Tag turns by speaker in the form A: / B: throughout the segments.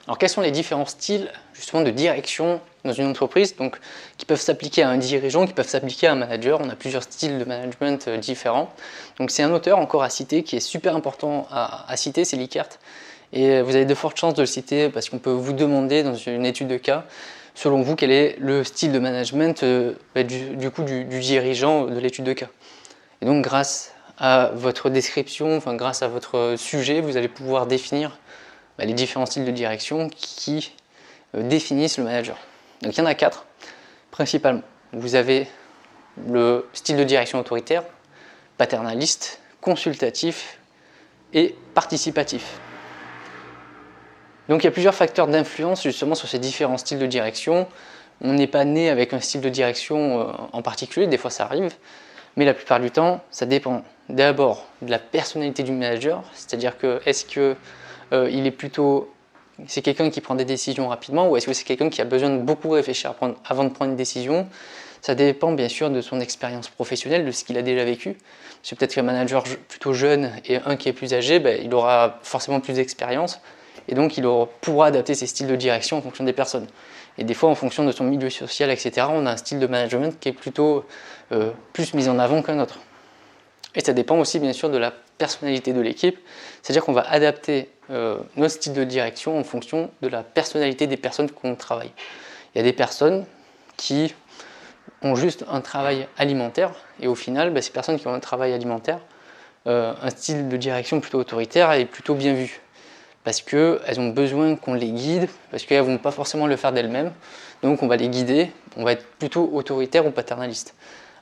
A: Alors quels sont les différents styles justement de direction dans une entreprise, donc qui peuvent s'appliquer à un dirigeant, qui peuvent s'appliquer à un manager? On a plusieurs styles de management différents. Donc c'est un auteur encore à citer qui est super important à citer, c'est Likert. Et vous avez de fortes chances de le citer parce qu'on peut vous demander dans une étude de cas, selon vous, quel est le style de management du dirigeant de l'étude de cas. Et donc grâce à votre description, enfin grâce à votre sujet, vous allez pouvoir définir les différents styles de direction qui définissent le manager. Donc il y en a 4 principalement. Vous avez le style de direction autoritaire, paternaliste, consultatif et participatif. Donc il y a plusieurs facteurs d'influence justement sur ces différents styles de direction. On n'est pas né avec un style de direction en particulier, des fois ça arrive, mais la plupart du temps ça dépend d'abord de la personnalité du manager, c'est-à-dire que est-ce que il est plutôt, c'est quelqu'un qui prend des décisions rapidement ou est-ce que c'est quelqu'un qui a besoin de beaucoup réfléchir avant de prendre une décision? Ça dépend bien sûr de son expérience professionnelle, de ce qu'il a déjà vécu. C'est peut-être qu'un manager plutôt jeune et un qui est plus âgé, il aura forcément plus d'expérience et donc il pourra adapter ses styles de direction en fonction des personnes. Et des fois, en fonction de son milieu social, etc., on a un style de management qui est plutôt plus mis en avant qu'un autre. Et ça dépend aussi bien sûr de la personnalité de l'équipe, c'est-à-dire qu'on va adapter notre style de direction en fonction de la personnalité des personnes qu'on travaille. Il y a des personnes qui ont juste un travail alimentaire et au final, ces personnes qui ont un travail alimentaire, un style de direction plutôt autoritaire est plutôt bien vu parce qu'elles ont besoin qu'on les guide, parce qu'elles ne vont pas forcément le faire d'elles-mêmes, donc on va les guider, on va être plutôt autoritaire ou paternaliste.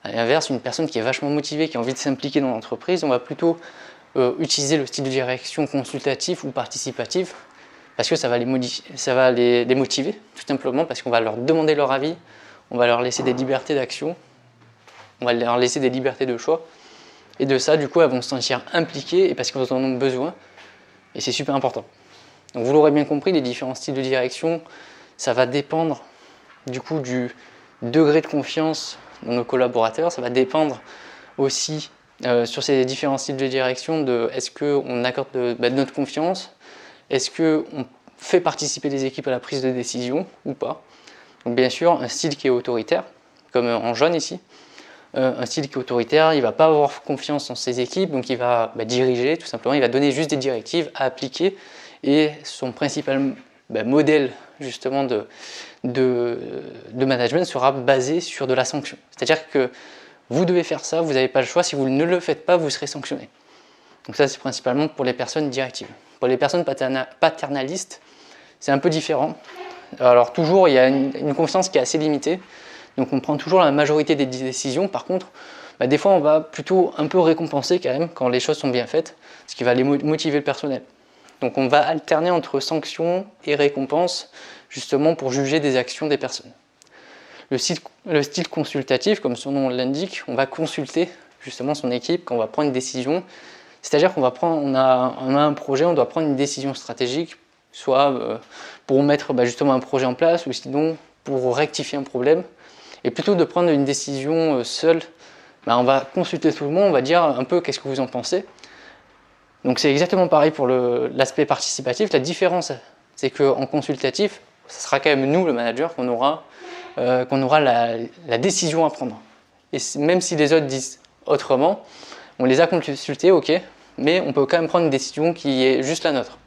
A: À l'inverse, une personne qui est vachement motivée, qui a envie de s'impliquer dans l'entreprise, on va plutôt utiliser le style de direction consultatif ou participatif parce que ça va les motiver, tout simplement parce qu'on va leur demander leur avis, on va leur laisser des libertés d'action, on va leur laisser des libertés de choix et de ça, du coup, elles vont se sentir impliquées et parce qu'elles en ont besoin et c'est super important. Donc vous l'aurez bien compris, les différents styles de direction, ça va dépendre du coup du degré de confiance dans nos collaborateurs, ça va dépendre aussi sur ces différents styles de direction de est-ce qu'on accorde de notre confiance, est-ce qu'on fait participer les équipes à la prise de décision ou pas. Donc bien sûr, un style qui est autoritaire, comme en jaune ici, un style qui est autoritaire, il ne va pas avoir confiance en ses équipes, donc il va diriger tout simplement, il va donner juste des directives à appliquer et son principal modèle justement de management sera basé sur de la sanction. C'est-à-dire que vous devez faire ça, vous n'avez pas le choix, si vous ne le faites pas, vous serez sanctionné. Donc ça c'est principalement pour les personnes directives. Pour les personnes paternalistes, c'est un peu différent. Alors toujours, il y a une confiance qui est assez limitée, donc on prend toujours la majorité des décisions. Par contre, des fois on va plutôt un peu récompenser quand même quand les choses sont bien faites, ce qui va les motiver le personnel. Donc on va alterner entre sanctions et récompenses, justement pour juger des actions des personnes. Le style consultatif, comme son nom l'indique, on va consulter justement son équipe quand on va prendre une décision. C'est-à-dire qu'on on a un projet, on doit prendre une décision stratégique, soit pour mettre justement un projet en place, ou sinon pour rectifier un problème. Et plutôt de prendre une décision seule, on va consulter tout le monde, on va dire un peu qu'est-ce que vous en pensez. Donc c'est exactement pareil pour l'aspect participatif. La différence, c'est qu'en consultatif, ce sera quand même nous, le manager, qu'on aura la décision à prendre. Et même si les autres disent autrement, on les a consultés, ok, mais on peut quand même prendre une décision qui est juste la nôtre.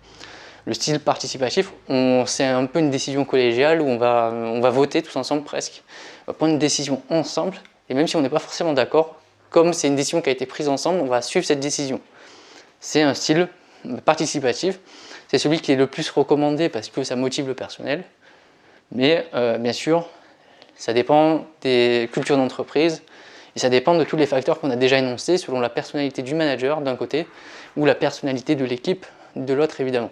A: Le style participatif, c'est un peu une décision collégiale où on va voter tous ensemble presque. On va prendre une décision ensemble, et même si on n'est pas forcément d'accord, comme c'est une décision qui a été prise ensemble, on va suivre cette décision. C'est un style participatif, c'est celui qui est le plus recommandé parce que ça motive le personnel, mais bien sûr, ça dépend des cultures d'entreprise et ça dépend de tous les facteurs qu'on a déjà énoncés selon la personnalité du manager d'un côté ou la personnalité de l'équipe de l'autre évidemment.